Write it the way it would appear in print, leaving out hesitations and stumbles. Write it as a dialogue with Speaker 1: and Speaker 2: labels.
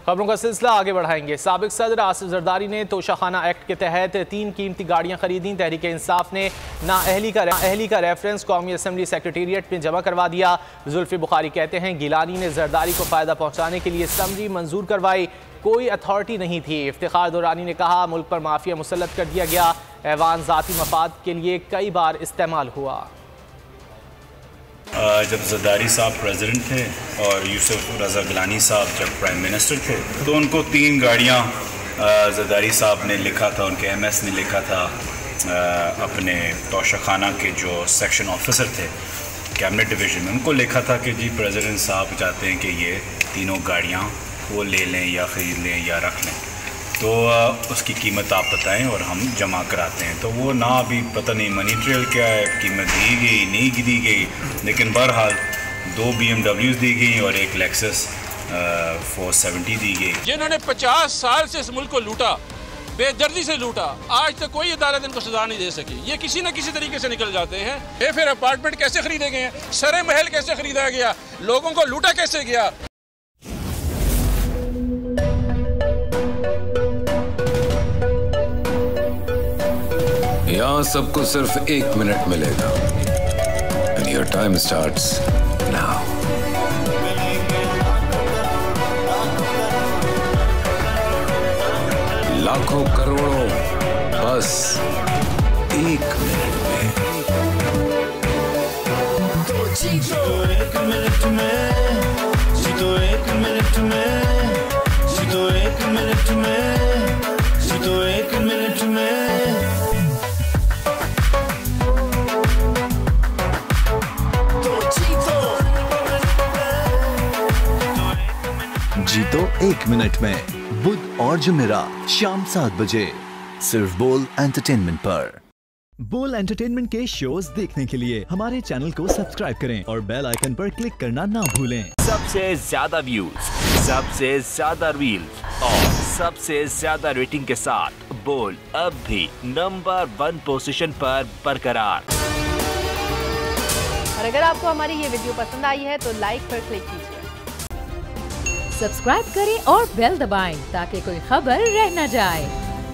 Speaker 1: खबरों का सिलसिला आगे बढ़ाएंगे। साबिक सदर आसिफ जरदारी ने तोशाखाना एक्ट के तहत 3 कीमती गाड़ियां खरीदी। तहरीक इंसाफ ने नाअहली का रेफरेंस कौमी असम्बली सेक्रेटेरिएट में जमा करवा दिया। जुल्फी बुखारी कहते हैं गिलानी ने जरदारी को फायदा पहुंचाने के लिए समरी मंजूर करवाई, कोई अथॉरिटी नहीं थी। इफ्तिखार दुरानी ने कहा मुल्क पर माफिया मुसल्लत कर दिया गया, ऐवान ज़ाती मफाद के लिए कई बार इस्तेमाल हुआ।
Speaker 2: जब जरदारी साहब प्रेसिडेंट थे और यूसुफ रज़ा गिलानी साहब जब प्राइम मिनिस्टर थे तो उनको 3 गाड़ियाँ जरदारी साहब ने लिखा था, उनके MS ने लिखा था, अपने तोशाखाना के जो सेक्शन ऑफिसर थे कैबिनेट डिवीज़न में, उनको लिखा था कि जी प्रेसिडेंट साहब चाहते हैं कि ये तीनों गाड़ियाँ वो ले लें या ख़रीद लें या रख लें, तो उसकी कीमत आप बताएं और हम जमा कराते हैं। तो वो ना अभी पता नहीं मनी ट्रेल क्या है, कीमत दी गई नहीं दी गई, लेकिन बहरहाल 2 BMWs दी गई और एक लेक्सस 470 दी गई।
Speaker 3: जिन्होंने 50 साल से इस मुल्क को लूटा, बेदर्दी से लूटा, आज तक कोई अदालत इनको सजा नहीं दे सकी। ये किसी न किसी तरीके से निकल जाते हैं। ये फिर अपार्टमेंट कैसे खरीदे गए हैं, सरे महल कैसे खरीदा गया, लोगों को लूटा कैसे गया।
Speaker 4: यहाँ सबको सिर्फ 1 मिनट मिलेगा। And your time starts now. लाखों करोड़ों बस 1 मिनट में।
Speaker 5: जीतो 1 मिनट में, जीतो 1 मिनट में, जीतो 1 मिनट में, जीतो 1 मिनट में।
Speaker 6: जीतो 1 मिनट में बुध और जुमेरात शाम 7 बजे सिर्फ बोल एंटरटेनमेंट पर। बोल एंटरटेनमेंट के शोज देखने के लिए हमारे चैनल को सब्सक्राइब करें और बेल आइकन पर क्लिक करना ना भूलें।
Speaker 7: सबसे ज्यादा व्यूज, सबसे ज्यादा रील्स और सबसे ज्यादा रेटिंग के साथ बोल अब भी नंबर 1 पोजीशन पर बरकरार।
Speaker 8: और अगर आपको हमारी ये वीडियो पसंद आई है तो लाइक पर क्लिक कीजिए,
Speaker 9: सब्सक्राइब करें और बेल दबाएं ताकि कोई खबर रह न जाए।